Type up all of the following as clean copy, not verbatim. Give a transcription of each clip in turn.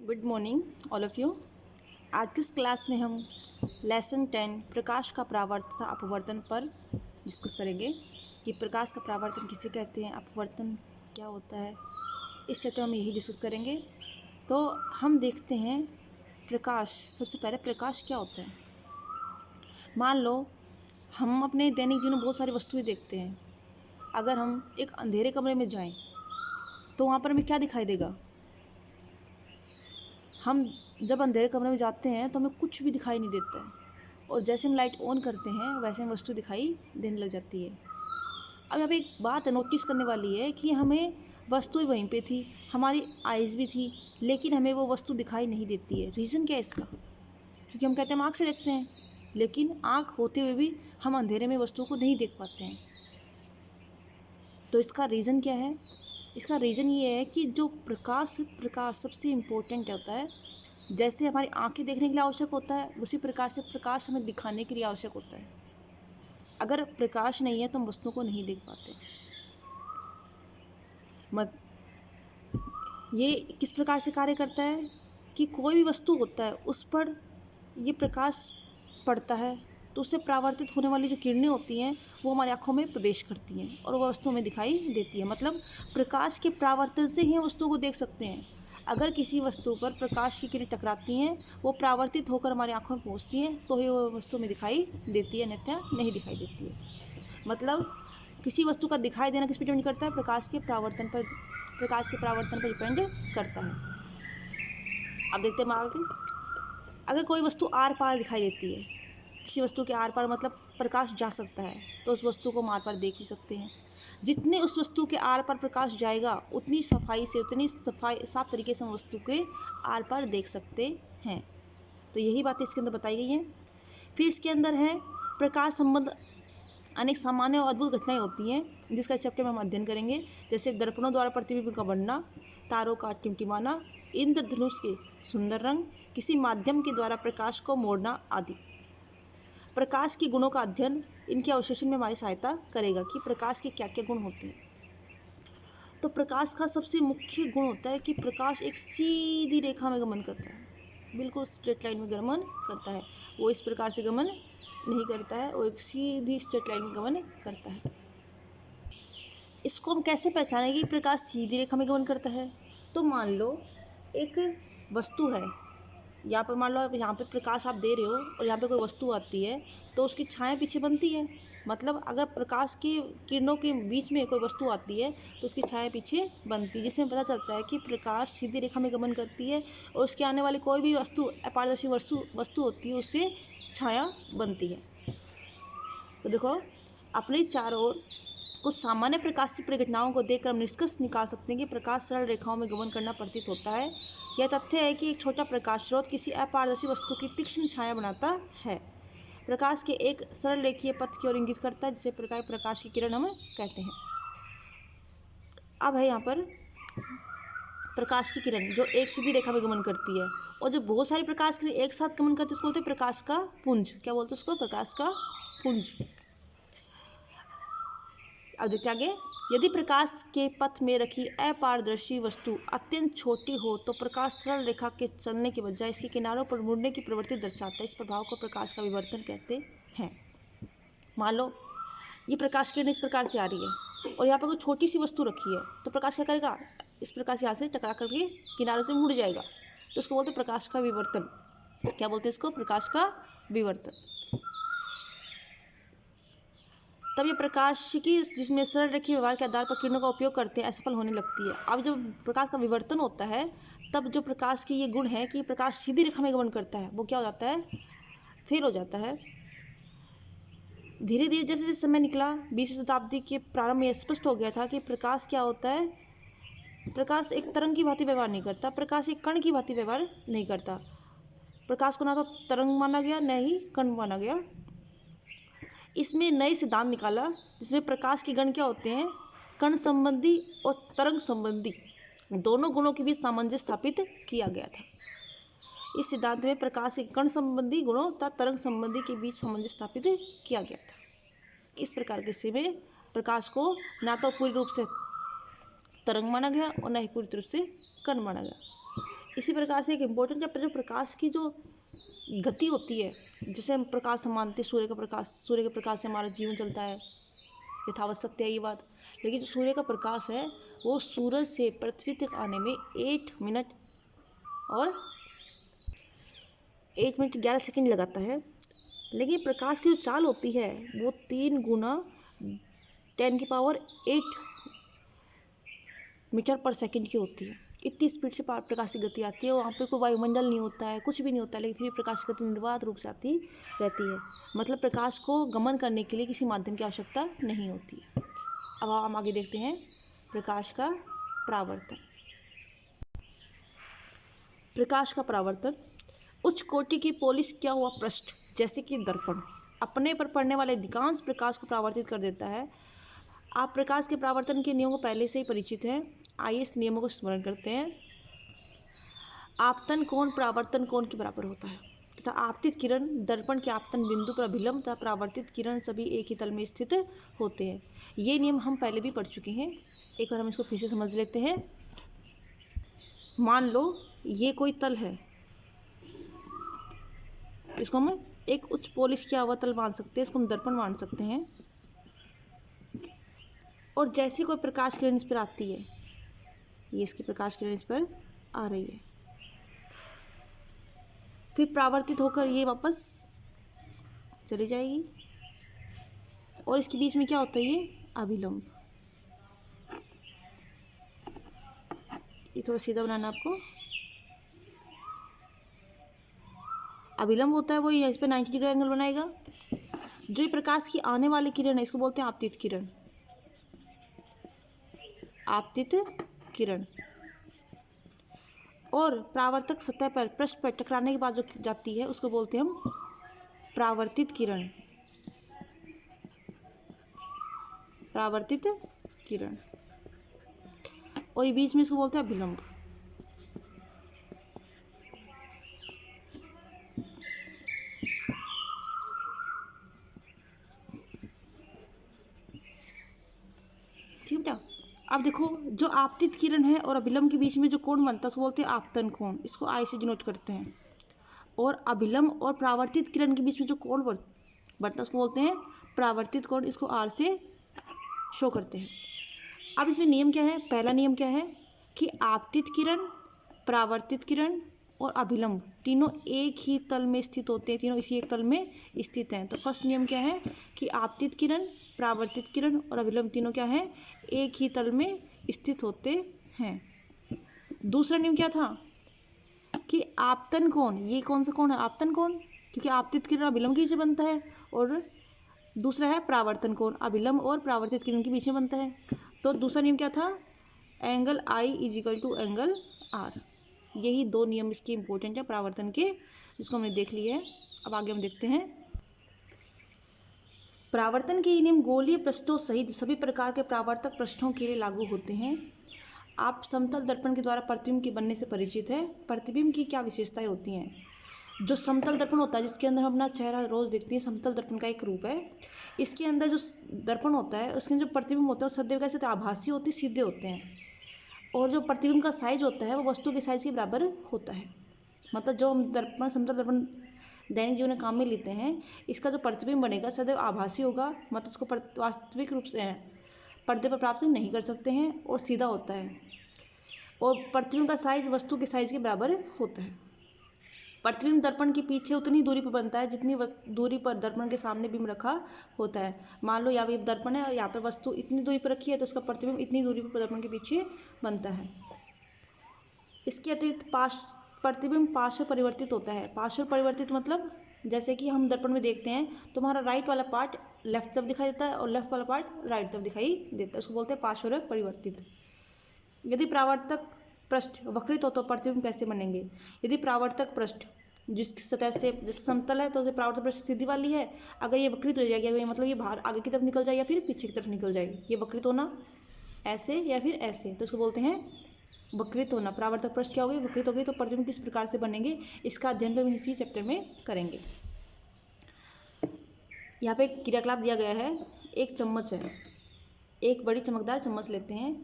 Good morning all of you. आज की इस क्लास में हम लेसन 10 प्रकाश का परावर्तन तथा अपवर्तन पर डिस्कस करेंगे कि प्रकाश का परावर्तन किसे कहते हैं, अपवर्तन क्या होता है। इस चैप्टर में यही डिस्कस करेंगे। तो हम देखते हैं प्रकाश। सबसे पहले प्रकाश क्या होता है। मान लो हम अपने दैनिक जीवन में बहुत सारी वस्तुएं देखते हैं। अगर हम एक अंधेरे कमरे में जाएं तो वहाँ पर हमें क्या दिखाई देगा। हम जब अंधेरे कमरे में जाते हैं तो हमें कुछ भी दिखाई नहीं देता है, और जैसे हम लाइट ऑन करते हैं वैसे हमें वस्तु दिखाई देने लग जाती है। अब यहाँ पे एक बात नोटिस करने वाली है कि हमें वस्तु वहीं पे थी, हमारी आइज़ भी थी, लेकिन हमें वो वस्तु दिखाई नहीं देती है। रीज़न क्या है इसका? क्योंकि हम कहते हैं हम आँख से देखते हैं, लेकिन आँख होते हुए भी हम अंधेरे में वस्तु को नहीं देख पाते हैं। तो इसका रीज़न क्या है? इसका रीज़न ये है कि जो प्रकाश सबसे इम्पोर्टेंट होता है। जैसे हमारी आंखें देखने के लिए आवश्यक होता है, उसी प्रकार से प्रकाश हमें दिखाने के लिए आवश्यक होता है। अगर प्रकाश नहीं है तो हम वस्तुओं को नहीं देख पाते। मत ये किस प्रकार से कार्य करता है कि कोई भी वस्तु होता है उस पर ये प्रकाश पड़ता है तो उससे परावर्तित होने वाली जो किरणें होती हैं वो हमारी आँखों में प्रवेश करती हैं और वह वस्तु हमें दिखाई देती है। मतलब प्रकाश के परावर्तन से ही हम वस्तुओं को देख सकते हैं। अगर किसी वस्तु पर प्रकाश की किरणें टकराती हैं, वो परावर्तित होकर हमारी आँखों में पहुँचती हैं तो ही वो वस्तु में दिखाई देती है, अन्यथा नहीं दिखाई देती है। मतलब किसी वस्तु का दिखाई देना किस पर डिपेंड करता है? प्रकाश के परावर्तन पर डिपेंड करता है। अब देखते हैं आगे। अगर कोई वस्तु आर पार दिखाई देती है, किसी वस्तु के आर पार मतलब प्रकाश जा सकता है, तो उस वस्तु को हम आर पार देख भी सकते हैं। जितने उस वस्तु के आर पार प्रकाश जाएगा उतनी साफ तरीके से हम वस्तु के आर पार देख सकते हैं। तो यही बात इसके अंदर बताई गई है। फिर इसके अंदर है प्रकाश संबंध अनेक सामान्य और अद्भुत घटनाएं होती हैं, जिसका इस चैप्टर में हम अध्ययन करेंगे। जैसे दर्पणों द्वारा प्रतिबिंब का बनना, तारों का टिमटिमाना, इंद्रधनुष के सुंदर रंग, किसी माध्यम के द्वारा प्रकाश को मोड़ना आदि। प्रकाश के गुणों का अध्ययन इनके अवशोषण में हमारी सहायता करेगा कि प्रकाश के क्या क्या गुण होते हैं। तो प्रकाश का सबसे मुख्य गुण होता है कि प्रकाश एक सीधी रेखा में गमन करता है, बिल्कुल स्ट्रेट लाइन में गमन करता है। वो इस प्रकार से गमन नहीं करता है, वो एक सीधी स्ट्रेट लाइन में गमन करता है। इसको हम कैसे पहचानें कि प्रकाश सीधी रेखा में गमन करता है? तो मान लो एक वस्तु है, यहाँ पर मान लो आप यहाँ पे प्रकाश आप दे रहे हो और यहाँ पे कोई वस्तु आती है तो उसकी छाया पीछे बनती है। मतलब अगर प्रकाश की किरणों के बीच में कोई वस्तु आती है तो उसकी छाया पीछे बनती है, जिसमें पता चलता है कि प्रकाश सीधी रेखा में गमन करती है और उसके आने वाली कोई भी वस्तु अपारदर्शी वस्तु होती है उससे छाया बनती है। तो देखो, अपने चारों ओर कुछ सामान्य प्रकाश की परिघटनाओं को देखकर हम निष्कर्ष निकाल सकते हैं कि प्रकाश सरल रेखाओं में गमन करना प्रतीत होता है। यह तथ्य है कि एक छोटा प्रकाश स्रोत किसी अपारदर्शी वस्तु की तीक्ष्ण छाया बनाता है। प्रकाश के एक सरल रेखीय पथ की ओर इंगित करता है, जिसे प्रकाश की किरण हम कहते हैं। अब है यहाँ पर प्रकाश की किरण जो एक सीधी रेखा में गमन करती है, और जो बहुत सारी प्रकाश किरण एक साथ गमन करती है उसको बोलते हैं प्रकाश का पुंज। क्या बोलते हैं उसको? प्रकाश का पुंज। अब देखते आगे। यदि प्रकाश के पथ में रखी अपारदर्शी वस्तु अत्यंत छोटी हो तो प्रकाश सरल रेखा के चलने के बजाय इसके किनारों पर मुड़ने की प्रवृत्ति दर्शाता है। इस प्रभाव को प्रकाश का विवर्तन कहते हैं। मान लो ये प्रकाश किरण इस प्रकार से आ रही है और यहाँ पर कोई छोटी सी वस्तु रखी है, तो प्रकाश क्या करेगा? इस प्रकार से यहाँ से टकरा करके किनारों से मुड़ जाएगा, तो उसको बोलते हैं प्रकाश का विवर्तन। क्या बोलते हैं इसको? प्रकाश का विवर्तन। तब ये प्रकाशिकी जिसमें सरल रेखीय व्यवहार के आधार पर किरणों का उपयोग करते हैं असफल होने लगती है। अब जब प्रकाश का विवर्तन होता है तब जो प्रकाश की ये गुण है कि प्रकाश सीधी रेखा में गमन करता है, वो क्या हो जाता है? फेल हो जाता है। धीरे धीरे जैसे जैसे समय निकला, 20वीं शताब्दी के प्रारंभ में स्पष्ट हो गया था कि प्रकाश क्या होता है। प्रकाश एक तरंग की भांति व्यवहार नहीं करता, प्रकाश एक कण की भांति व्यवहार नहीं करता। प्रकाश को ना तो तरंग माना गया न ही कण माना गया। इसमें नए सिद्धांत निकाला जिसमें प्रकाश के गण क्या होते हैं? कण संबंधी और तरंग संबंधी दोनों गुणों के बीच सामंजस्य स्थापित किया गया था। इस सिद्धांत में प्रकाश के कण संबंधी गुणों तथा तरंग संबंधी के बीच सामंजस्य स्थापित किया गया था। इस प्रकार के से में प्रकाश को ना तो पूरी रूप से तरंग माना गया और न ही पूरी रूप से कण माना गया। इसी प्रकार से एक इम्पोर्टेंट चैप्टर जो प्रकाश की जो गति होती है, जैसे हम प्रकाश हम मानते हैं सूर्य के प्रकाश से हमारा जीवन चलता है, यथावत सत्य है ये बात। लेकिन जो सूर्य का प्रकाश है वो सूरज से पृथ्वी तक आने में 8 मिनट और 8 मिनट 11 सेकंड लगाता है। लेकिन प्रकाश की जो चाल होती है वो 3 गुना 10⁸ मीटर पर सेकंड की होती है। इतनी स्पीड से प्रकाश की गति आती है। वहाँ पे कोई वायुमंडल नहीं होता है, कुछ भी नहीं होता है, लेकिन फिर प्रकाश की गति निर्बाध रूप से आती रहती है। मतलब प्रकाश को गमन करने के लिए किसी माध्यम की आवश्यकता नहीं होती है। अब हम आगे देखते हैं प्रकाश का परावर्तन। प्रकाश का परावर्तन। उच्च कोटि की पॉलिश किया हुआ पृष्ठ जैसे कि दर्पण अपने पर पड़ने वाले अधिकांश प्रकाश को परावर्तित कर देता है। आप प्रकाश के परावर्तन के नियमों को पहले से ही परिचित हैं। आइए इस नियमों को स्मरण करते हैं। आपतन कोण परावर्तन कोण के बराबर होता है तथा आपतित किरण दर्पण के आपतन बिंदु पर अभिलंब तथा परावर्तित किरण सभी एक ही तल में स्थित होते हैं। ये नियम हम पहले भी पढ़ चुके हैं, एक बार हम इसको फिर से समझ लेते हैं। मान लो ये कोई तल है, इसको हम एक उच्च पॉलिश किया हुआ तल मान सकते हैं, इसको हम दर्पण मान सकते हैं। और जैसी कोई प्रकाश किरण इस पर आती है, ये इसकी प्रकाश किरण इस पर आ रही है, फिर परावर्तित होकर ये वापस चली जाएगी और इसके बीच में क्या होता है, ये अभिलंब। ये थोड़ा सीधा बनाना आपको। अभिलंब होता है वो इस पर 90 डिग्री एंगल बनाएगा। जो ये प्रकाश की आने वाली किरण है इसको बोलते हैं आपतित किरण। आपतित किरण। और परावर्तक सतह पर पृष्ठ पर टकराने के बाद जो जाती है उसको बोलते हैं हम परावर्तित किरण। परावर्तित किरण। और ये बीच में इसको बोलते हैं अभिलंब। ठीक बेटा। अब देखो जो आपतित किरण है और अभिलंब के बीच में जो कोण बनता है उसको बोलते हैं आपतन कोण। इसको आई से डिनोट करते हैं। और अभिलंब और परावर्तित किरण के बीच में जो कोण बनता है उसको बोलते हैं परावर्तित कोण। इसको आर से शो करते हैं। अब इसमें नियम क्या है, पहला नियम क्या है कि आपतित किरण, परावर्तित किरण और अभिलंब तीनों एक ही तल में स्थित होते हैं, तीनों इसी एक तल में स्थित हैं। तो फर्स्ट नियम क्या है कि आपतित किरण, परावर्तित किरण और अभिलंब तीनों क्या है, एक ही तल में स्थित होते हैं। दूसरा नियम क्या था कि आपतन कोण, ये कौन सा कोण है, आपतन कोण, क्योंकि आपतित किरण अभिलंब के बीच में बनता है। और दूसरा है परावर्तन कोण, अभिलंब और परावर्तित किरण के बीच में बनता है। तो दूसरा नियम क्या था, angle i is equal to angle r. यही दो नियम इसके इंपॉर्टेंट है परावर्तन के, जिसको हमने देख लिया है। अब आगे हम देखते हैं परावर्तन के ये नियम गोलीय पृष्ठों सहित सभी प्रकार के परावर्तक पृष्ठों के लिए लागू होते हैं। आप समतल दर्पण के द्वारा प्रतिबिंब के बनने से परिचित है। प्रतिबिंब की क्या विशेषताएं होती हैं। जो समतल दर्पण होता है जिसके अंदर हम अपना चेहरा रोज देखते हैं, समतल दर्पण का एक रूप है। इसके अंदर जो दर्पण होता है उसके जो प्रतिबिंब होता है वो सदैव कैसे आभासी होते, सीधे होते हैं। और जो प्रतिबिंब का साइज होता है वो वस्तु के साइज के बराबर होता है। मतलब जो हम दर्पण, समतल दर्पण दैनिक जीवन में काम में लेते हैं, इसका जो प्रतिबिंब बनेगा सदैव आभासी होगा। मतलब उसको वास्तविक रूप से पर्दे पर प्राप्त नहीं कर सकते हैं और सीधा होता है। और प्रतिबिंब का साइज वस्तु के साइज के बराबर होता है। प्रतिबिंब दर्पण के पीछे उतनी दूरी पर बनता है जितनी दूरी पर दर्पण के सामने बिंब रखा होता है। मान लो यहाँ पे दर्पण है और यहाँ पर वस्तु इतनी दूरी पर रखी है तो उसका प्रतिबिंब इतनी दूरी पर दर्पण के पीछे बनता है। इसके अतिरिक्त प्रतिबिंब पार्श्व परिवर्तित होता है। पार्श्व परिवर्तित मतलब जैसे कि हम दर्पण में देखते हैं तो हमारा राइट वाला पार्ट लेफ्ट तरफ दिखाई देता है और लेफ्ट वाला पार्ट राइट तरफ दिखाई देता है, उसको बोलते हैं पार्श्व परिवर्तित। यदि परावर्तक पृष्ठ वक्रित हो तो प्रतिबिंब कैसे बनेंगे। यदि परावर्तक पृष्ठ जिसकी सतह से जैसे समतल है तो परावर्तक पृष्ठ सीधी वाली है, अगर ये वक्रित हो जाएगी मतलब ये बाहर आगे की तरफ निकल जाए या फिर पीछे की तरफ निकल जाएगी, ये वक्रित होना ऐसे या फिर ऐसे, तो इसको बोलते हैं वक्रित होना। परावर्तक पृष्ठ क्या हो गई, वक्रित हो गई। तो प्रतिबिंब किस प्रकार से बनेंगे इसका अध्ययन हम इसी चैप्टर में करेंगे। यहाँ पे एक क्रियाकलाप दिया गया है। एक चम्मच है, एक बड़ी चमकदार चम्मच लेते हैं,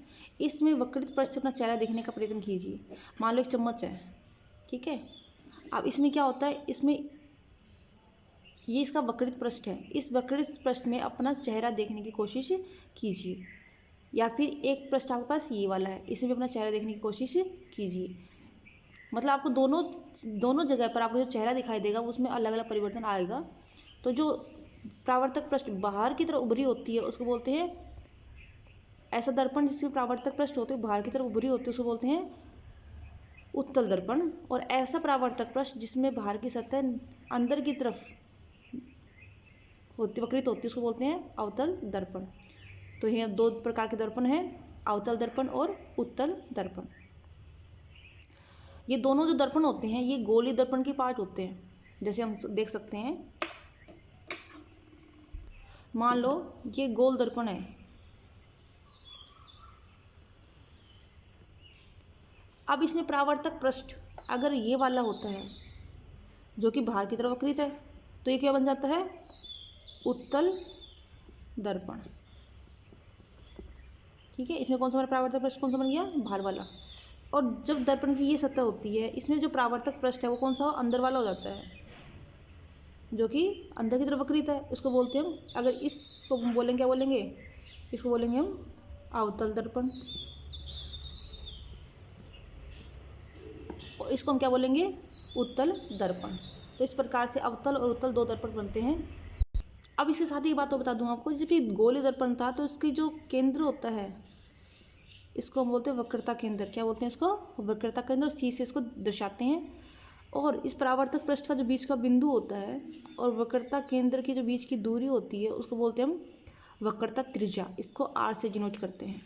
इसमें वक्रित पृष्ठ से अपना चेहरा देखने का प्रयत्न कीजिए। मान लो एक चम्मच है, ठीक है। अब इसमें क्या होता है, इसमें ये इसका वक्रित पृष्ठ है। इस वक्रित पृष्ठ में अपना चेहरा देखने की कोशिश कीजिए, या फिर एक पृष्ठ आपके पास ये वाला है, इसमें भी अपना चेहरा देखने की कोशिश कीजिए। मतलब आपको दोनों दोनों जगह पर आपको जो चेहरा दिखाई देगा उसमें अलग अलग परिवर्तन आएगा। तो जो परावर्तक पृष्ठ बाहर की तरफ उभरी होती है उसको बोलते हैं, ऐसा दर्पण जिसमें परावर्तक पृष्ठ होते हैं बाहर की तरफ उभरी होती है उसको बोलते हैं उत्तल दर्पण। और ऐसा परावर्तक पृष्ठ जिसमें बाहर की सतह अंदर की तरफ होती वक्रित होती है उसको बोलते हैं अवतल दर्पण। तो ये दो प्रकार के दर्पण हैं, अवतल दर्पण और उत्तल दर्पण। ये दोनों जो दर्पण होते हैं ये गोलीय दर्पण के पार्ट होते हैं। जैसे हम देख सकते हैं, मान लो ये गोल दर्पण है, अब इसमें परावर्तक पृष्ठ अगर ये वाला होता है जो कि बाहर की तरफ वक्रित है तो ये क्या बन जाता है, उत्तल दर्पण। ठीक है, इसमें कौन सा हमारा परावर्तक पृष्ठ कौन सा बन गया, बाहर वाला। और जब दर्पण की ये सतह होती है इसमें जो परावर्तक पृष्ठ है वो कौन सा हो, अंदर वाला हो जाता है, जो कि अंदर की तरफ वक्रित है। इसको बोलते हैं हम, अगर इसको हम बोलेंगे क्या बोलेंगे, इसको बोलेंगे हम अवतल दर्पण। और इसको हम क्या बोलेंगे, उत्तल दर्पण। तो इस प्रकार से अवतल और उत्तल दो दर्पण बनते हैं। अब इसके साथ ही बात तो बता दूं आपको, जब ये गोलीय दर्पण था तो इसकी जो केंद्र होता है इसको हम बोलते हैं वक्रता केंद्र। क्या बोलते हैं इसको, वक्रता केंद्र। और सी से इसको दर्शाते हैं। और इस परावर्तक पृष्ठ का जो बीच का बिंदु होता है और वक्रता केंद्र की जो बीच की दूरी होती है उसको बोलते हैं हम वक्रता त्रिज्या। इसको आर से डिनोट करते हैं।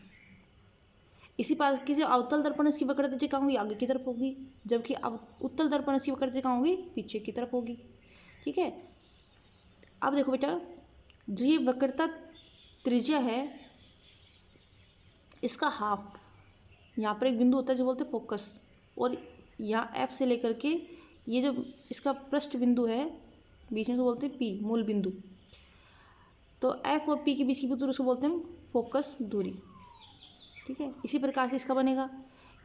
इसी प्रकार की जो अवतल दर्पण इसकी वक्रता त्रिज्या कहाँ होगी, आगे की तरफ होगी, जबकि अब उत्तल दर्पण इसकी वक्रता त्रिज्या कहाँ होगी, पीछे की तरफ होगी। ठीक है, अब देखो बेटा, जो ये वक्रता त्रिज्या है इसका हाफ, यहाँ पर एक बिंदु होता है जो बोलते हैं फोकस, और यहाँ एफ से लेकर के ये जो इसका पृष्ठ बिंदु है बीच में से बोलते हैं पी, मूल बिंदु। तो एफ और पी के बीच की दूरी उसको बोलते हैं फोकस दूरी। ठीक है, इसी प्रकार से इसका बनेगा।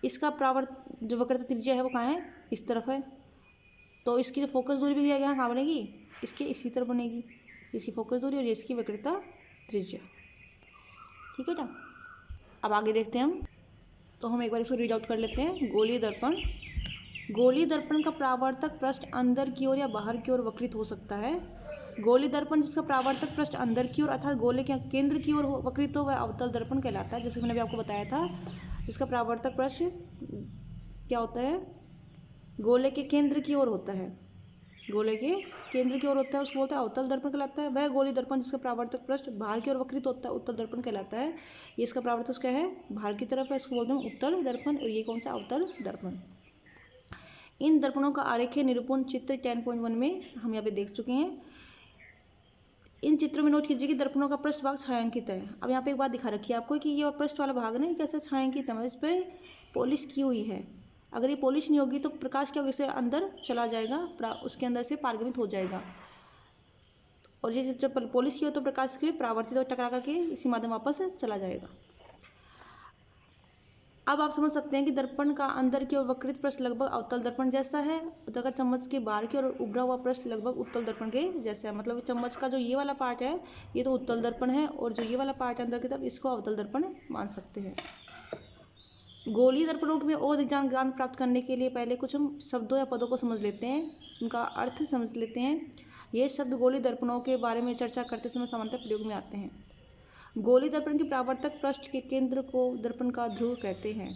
इसका परावर्त जो वक्रता त्रिज्या है वो कहाँ है, इस तरफ है। तो इसकी जो फोकस दूरी भी यहाँ कहाँ बनेगी, इसके इसी तरफ बनेगी, इसकी फोकस दूरी और ये इसकी वक्रता त्रिज्या। ठीक है ना, अब आगे देखते हैं हम। तो हम एक बार इसको रीड आउट कर लेते हैं। गोलीय दर्पण, गोलीय दर्पण का परावर्तक पृष्ठ अंदर की ओर या बाहर की ओर वक्रित हो सकता है। गोलीय दर्पण जिसका परावर्तक पृष्ठ अंदर की ओर अर्थात गोले के केंद्र की ओर वक्रित हो वह अवतल दर्पण कहलाता है। जैसे मैंने अभी आपको बताया था, जिसका परावर्तक पृष्ठ क्या होता है, गोले के केंद्र की ओर होता है, गोले के केंद्र की ओर होता है, उसको बोलते हैं अवतल दर्पण कहलाता है। वह गोलीय दर्पण जिसका परावर्तक पृष्ठ बाहर की ओर वक्रित होता है उत्तल दर्पण कहलाता है। ये इसका परावर्तक क्या है, बाहर की तरफ है, इसको बोलते हैं उत्तल दर्पण। और ये कौन सा, अवतल दर्पण। इन दर्पणों का आरेखीय निरूपण चित्र 10.1 में हम यहाँ पे देख चुके हैं। इन चित्रों में नोट कीजिए कि दर्पणों का पृष्ठ भाग छायांकित है। अब यहाँ पे एक बात दिखा रखी है आपको कि ये पृष्ठ वाला भाग ना कैसे छायांकित है, मतलब इस पर पॉलिश की हुई है। अगर ये पॉलिश नहीं होगी तो प्रकाश क्या होगा, इससे अंदर चला जाएगा, उसके अंदर से पारगमित हो जाएगा। और ये जब पॉलिश की हो तो प्रकाश के परावर्तित और टकरा करके इसी माध्यम वापस चला जाएगा। अब आप समझ सकते हैं कि दर्पण का अंदर की ओर वक्रित पृष्ठ लगभग अवतल दर्पण जैसा है, तथा चम्मच के बाहर की ओर उभरा हुआ पृष्ठ लगभग उत्तल दर्पण के जैसा है। मतलब चम्मच का जो ये वाला पार्ट है ये तो उत्तल दर्पण है, और जो ये वाला पार्ट है अंदर की तरफ इसको अवतल दर्पण मान सकते हैं। गोलीय दर्पणों में और ज्ञान प्राप्त करने के लिए पहले कुछ हम शब्दों या पदों को समझ लेते हैं, उनका अर्थ समझ लेते हैं। ये शब्द गोलीय दर्पणों के बारे में चर्चा करते समय सामान्यतः प्रयोग में आते हैं। गोलीय दर्पण के परावर्तक पृष्ठ के केंद्र को दर्पण का ध्रुव कहते हैं।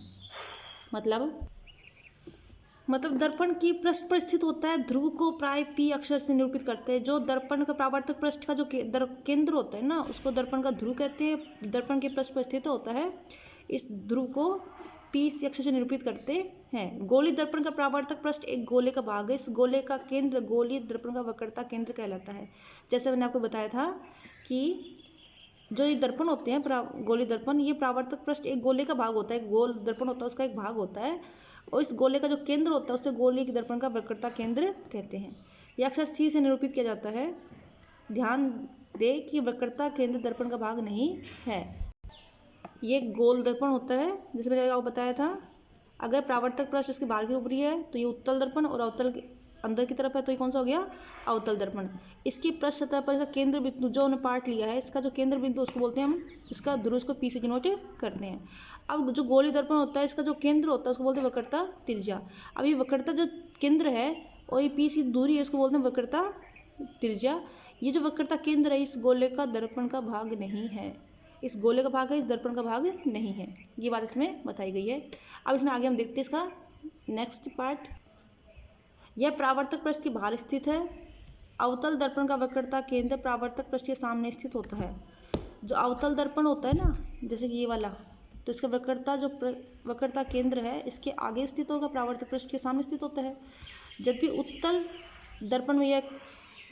मतलब दर्पण की पृष्ठ पर स्थित होता है ध्रुव को प्राय पी अक्षर से निरूपित करते हैं। जो दर्पण का परावर्तक पृष्ठ का जो केंद्र होता है ना उसको दर्पण का ध्रुव कहते हैं। दर्पण के पृष्ठ पर स्थित होता है, इस ध्रुव को पी से अक्षर से निरूपित करते हैं। गोलीय दर्पण का परावर्तक पृष्ठ एक गोले का भाग है। इस गोले का केंद्र गोलीय दर्पण का वक्रता केंद्र कहलाता है। जैसे मैंने आपको बताया था कि जो ये दर्पण होते हैं गोलीय दर्पण, ये परावर्तक पृष्ठ एक गोले का भाग होता है, गोल दर्पण होता है उसका एक भाग होता है, और इस गोले का जो केंद्र होता है उसे गोलीय दर्पण का वक्रता केंद्र कहते हैं। यह अक्सर सी से निरूपित किया जाता है। ध्यान दे कि वक्रता केंद्र दर्पण का भाग नहीं है। ये गोल दर्पण होता है जैसे मैंने आपको बताया था। अगर परावर्तक पृष्ठ इसके बाहर की ऊपरी है तो ये उत्तल दर्पण, और अवतल अंदर की तरफ है तो ये कौन सा हो गया, अवतल दर्पण। इसकी पृष्ठ सतह पर इसका केंद्र बिंदु जो हमने पार्ट लिया है, इसका जो केंद्र बिंदु उसको बोलते हैं हम, इसका ध्रुव को पी से डिनोट करते हैं। अब जो गोली दर्पण होता है, इसका जो केंद्र होता है उसको बोलते हैं वक्रता त्रिज्या। अब ये वक्रता जो केंद्र है और ये पी से दूरी है, उसको बोलते हैं वक्रता त्रिज्या। ये जो वक्रता केंद्र है इस गोले का दर्पण का भाग नहीं है, इस गोले का भाग है, इस दर्पण का भाग नहीं है। ये बात इसमें बताई गई है। अब इसमें आगे हम देखते हैं इसका नेक्स्ट पार्ट। यह परावर्तक पृष्ठ के बाहर स्थित है। अवतल दर्पण का वक्रता केंद्र परावर्तक पृष्ठ के सामने स्थित होता है। जो अवतल दर्पण होता है ना, जैसे कि ये वाला, तो इसका वक्रता जो वक्रता केंद्र है इसके आगे स्थित होगा, परावर्तक पृष्ठ के सामने स्थित होता है। जबकि उत्तल दर्पण में यह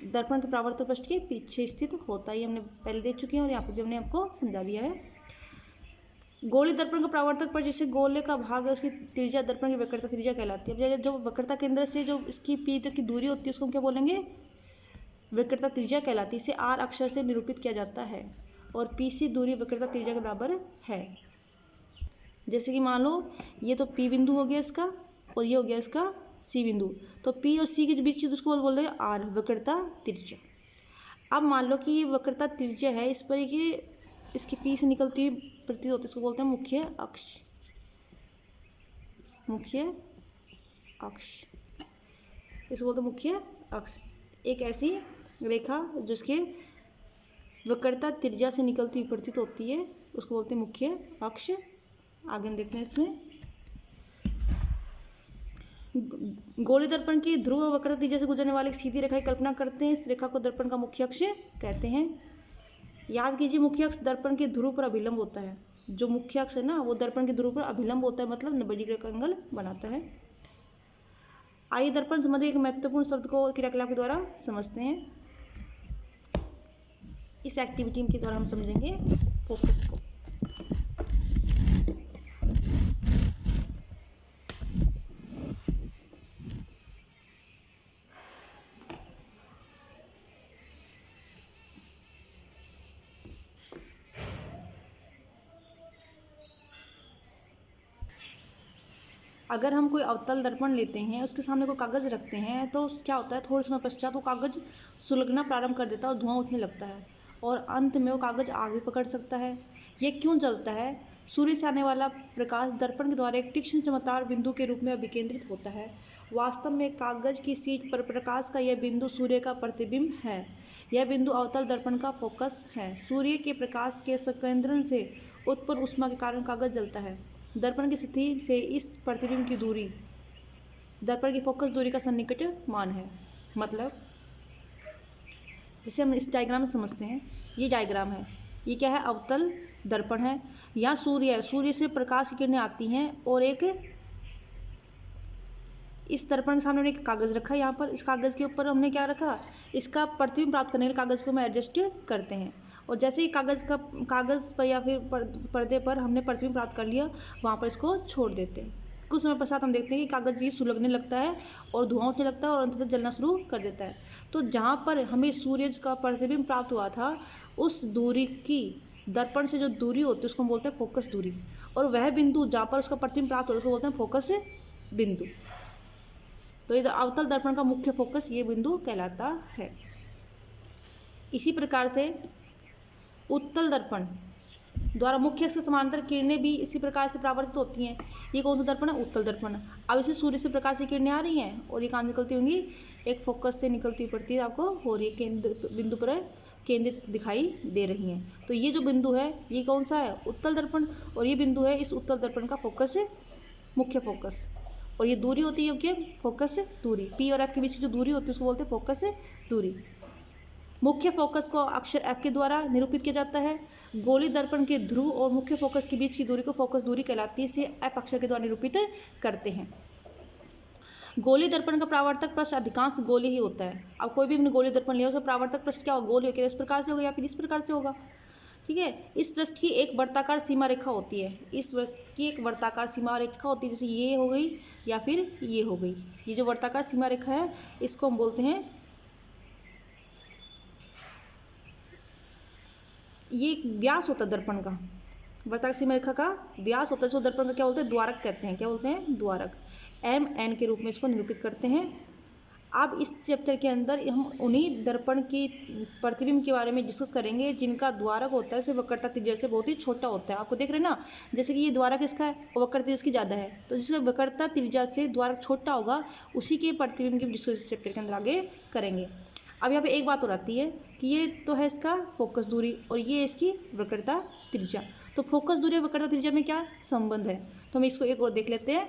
दर्पण के परावर्तक पृष्ठ के पीछे स्थित होता है। ये हमने पहले देख चुके हैं और यहाँ पर भी हमने आपको समझा दिया है। गोली दर्पण का परावर्तक पृष्ठ जिससे गोले का भाग है उसकी त्रिज्या दर्पण की वक्रता त्रिज्या कहलाती है। अब जो वक्रता केंद्र से जो इसकी पी तक की दूरी होती है उसको हम क्या बोलेंगे, वक्रता त्रिज्या कहलाती है। इसे आर अक्षर से निरूपित किया जाता है और पी से दूरी वक्रता त्रिज्या के बराबर है। जैसे कि मान लो ये तो पी बिंदु हो गया इसका और ये हो गया इसका सी बिंदु, तो पी और सी के बीच की उसको बोल रहे हैं आर, वक्रता त्रिज्या। अब मान लो कि ये वक्रता त्रिज्या है, इस पर ये इसकी पी से निकलती हुई प्रतीत होती है, इसको बोलते हैं मुख्य अक्ष, मुख्य अक्ष, इसको बोलते हैं मुख्य अक्ष। एक ऐसी रेखा जिसके वक्रता त्रिज्या से निकलती हुई प्रतीत होती है उसको बोलते हैं मुख्य अक्ष। आगे हम देखते हैं इसमें गोली दर्पण की ध्रुव वक्रता त्रिज्या से गुजरने वाली एक सीधी रेखा की कल्पना करते हैं। इस रेखा को दर्पण का मुख्य अक्ष कहते हैं। याद कीजिए मुख्य अक्ष दर्पण के ध्रुव पर अभिलंब होता है। जो मुख्य अक्ष है ना वो दर्पण के ध्रुव पर अभिलंब होता है, मतलब 90 डिग्री का एंगल बनाता है। आइए दर्पण संबंधी एक महत्वपूर्ण शब्द को क्रियाकलाप के द्वारा समझते हैं। इस एक्टिविटी के द्वारा हम समझेंगे फोकस को। अगर हम कोई अवतल दर्पण लेते हैं, उसके सामने कोई कागज़ रखते हैं, तो क्या होता है, थोड़े समय पश्चात वो कागज़ सुलगना प्रारंभ कर देता है और धुआं उठने लगता है और अंत में वो कागज़ आग भी पकड़ सकता है। ये क्यों जलता है? सूर्य से आने वाला प्रकाश दर्पण के द्वारा एक तीक्ष्ण चमकदार बिंदु के रूप में अभिकेंद्रित होता है। वास्तव में कागज़ की शीट पर प्रकाश का यह बिंदु सूर्य का प्रतिबिंब है। यह बिंदु अवतल दर्पण का फोकस है। सूर्य के प्रकाश के संकेंद्रण से उत्पन्न ऊष्मा के कारण कागज़ जलता है। दर्पण की स्थिति से इस प्रतिबिंब की दूरी दर्पण की फोकस दूरी का सन्निकट मान है। मतलब जिसे हम इस डायग्राम में समझते हैं, ये डायग्राम है, ये क्या है, अवतल दर्पण है। यहाँ सूर्य है, सूर्य से प्रकाश की किरणें आती हैं और एक इस दर्पण के सामने हमने एक कागज़ रखा है। यहाँ पर इस कागज़ के ऊपर हमने क्या रखा, इसका प्रतिबिंब प्राप्त करने के लिए कागज़ को हम एडजस्ट करते हैं। और जैसे ही कागज़ पर या फिर पर्दे पर हमने प्रतिबिंब प्राप्त कर लिया, वहाँ पर इसको छोड़ देते हैं। कुछ समय पश्चात हम देखते हैं कि कागज़ ये सुलगने लगता है और धुआं उठने लगता है और अंततः जलना शुरू कर देता है। तो जहाँ पर हमें सूर्य का प्रतिबिंब प्राप्त हुआ था, उस दूरी की दर्पण से जो दूरी होती है उसको हम बोलते हैं फोकस दूरी, और वह बिंदु जहाँ पर उसका प्रतिबिंब प्राप्त होता है उसको बोलते हैं फोकस बिंदु। तो ये अवतल दर्पण का मुख्य फोकस ये बिंदु कहलाता है। इसी प्रकार से उत्तल दर्पण द्वारा मुख्य अक्ष के समांतर किरणें भी इसी प्रकार से परावर्तित होती हैं। ये कौन सा दर्पण है, उत्तल दर्पण। अब इसे सूर्य से प्रकाश की किरणें आ रही हैं और ये कहाँ निकलती होंगी, एक फोकस से निकलती हुई पड़ती है आपको, और ये केंद्र बिंदु पर केंद्रित दिखाई दे रही हैं। तो ये जो बिंदु है ये कौन सा है, उत्तल दर्पण, और ये बिंदु है इस उत्तल दर्पण का फोकस, मुख्य फोकस। और ये दूरी होती है क्या, फोकस दूरी। पी और एफ के बीच की जो दूरी होती है उसको बोलते हैं फोकस दूरी। मुख्य फोकस को अक्षर एफ के द्वारा निरूपित किया जाता है। गोली दर्पण के ध्रुव और मुख्य फोकस के बीच की दूरी को फोकस दूरी कहलाती है। इसे एफ अक्षर के द्वारा निरूपित करते हैं। गोली दर्पण का परावर्तक पृष्ठ अधिकांश गोली ही होता है। अब कोई भी हमने गोली दर्पण लिया, उसका परावर्तक पृष्ठ क्या होगा, गोली होगा, इस प्रकार से होगा या फिर इस प्रकार से होगा। ठीक है, इस पृष्ठ की एक वर्ताकार सीमा रेखा होती है। इस वृत्त की एक वर्ताकार सीमा रेखा होती है, जैसे ये हो गई या फिर ये हो गई। ये जो वर्ताकार सीमा रेखा है इसको हम बोलते हैं, ये व्यास होता है दर्पण का, वृत्ताकार सीमा रेखा का व्यास होता है, इसको दर्पण का क्या बोलते हैं, द्वारक कहते हैं। क्या बोलते हैं, द्वारक। MN के रूप में इसको निरूपित करते हैं। अब इस चैप्टर के अंदर हम उन्हीं दर्पण की प्रतिबिंब के बारे में डिस्कस करेंगे जिनका द्वारक होता है, वक्रता त्रिज्या से बहुत ही छोटा होता है। आपको देख रहे हैं ना, जैसे कि ये द्वारक इसका है और वक्रता त्रिज्या इसकी ज़्यादा है, तो जिसका वक्रता त्रिज्या से द्वारक छोटा होगा उसी के प्रतिबिंब की डिस्कस इस चैप्टर के अंदर आगे करेंगे। अब यहाँ पे एक बात और आती है कि ये तो है इसका फोकस दूरी और ये इसकी वक्रता त्रिज्या। तो फोकस दूरी और वक्रता त्रिज्या में क्या संबंध है, तो हम इसको एक और देख लेते हैं।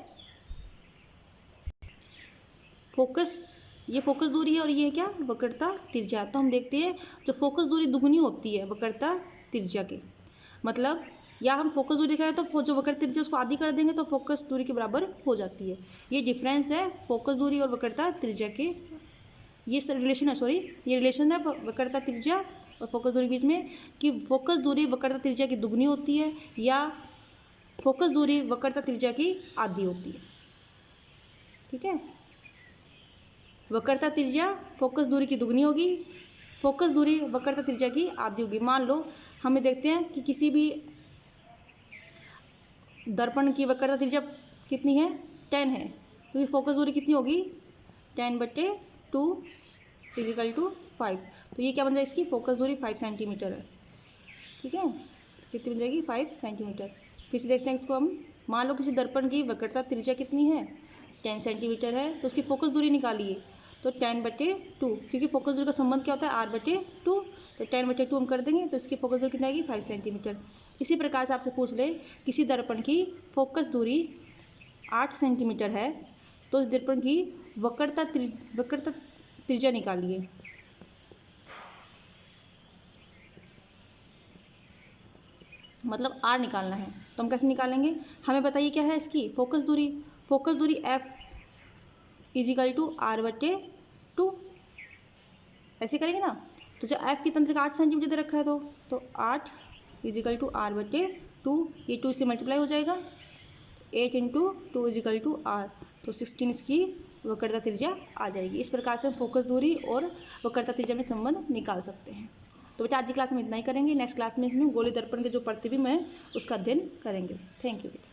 ये फोकस दूरी है और ये क्या, वक्रता त्रिज्या। तो हम देखते हैं जो फोकस दूरी दुगनी होती है वक्रता त्रिज्या के, मतलब या हम फोकस दूरी दिखाएं तो जो वक्रता त्रिज्या उसको आधी कर देंगे तो फोकस दूरी के बराबर हो जाती है। ये डिफरेंस है फोकस दूरी और वक्रता त्रिज्या के, ये रिलेशन है, सॉरी ये रिलेशन है वक्रता त्रिज्या और फोकस दूरी के बीच में, कि फोकस दूरी वक्रता त्रिज्या की दुगनी होती है या फोकस दूरी वक्रता त्रिज्या की आधी होती है। ठीक है, वक्रता त्रिज्या फोकस दूरी की दुगनी होगी, फोकस दूरी वक्रता त्रिज्या की आधी होगी। मान लो हमें देखते हैं कि किसी भी दर्पण की वक्रता त्रिज्या कितनी है, 10 है, तो फोकस दूरी कितनी होगी, 10/2 = 5। तो ये क्या बन जाएगी, इसकी फोकस दूरी 5 सेंटीमीटर है। ठीक है, कितनी बन जाएगी, 5 सेंटीमीटर। फिर से देखते हैं इसको हम। मान लो किसी दर्पण की वक्रता त्रिज्या कितनी है, 10 सेंटीमीटर है, तो उसकी फोकस दूरी निकालिए, तो 10/2, क्योंकि फोकस दूरी का संबंध क्या होता है, R/2, तो 10/2 हम कर देंगे तो इसकी फोकस दूरी कितनी आएगी, 5 सेंटीमीटर। इसी प्रकार से आपसे पूछ ले किसी दर्पण की फोकस दूरी 8 सेंटीमीटर है, तो उस दर्पण की वक्रता त्रिज्या निकालिए। मतलब R निकालना है, तो हम कैसे निकालेंगे, हमें बताइए क्या है इसकी फोकस दूरी। फोकस दूरी F = R/2, ऐसे करेंगे ना। तो जब F की तंत्र का 8 सेंटीमीटर दे रखा है तो 8 = R/2, ये 2 से मल्टीप्लाई हो जाएगा, 8 × 2 = R, तो 16 इसकी वक्रता त्रिज्या आ जाएगी। इस प्रकार से हम फोकस दूरी और वक्रता त्रिज्या में संबंध निकाल सकते हैं। तो बेटा आज की क्लास में इतना ही करेंगे। नेक्स्ट क्लास में इसमें गोलीय दर्पण के जो प्रतिबिंब है उसका अध्ययन करेंगे। थैंक यू बेटा।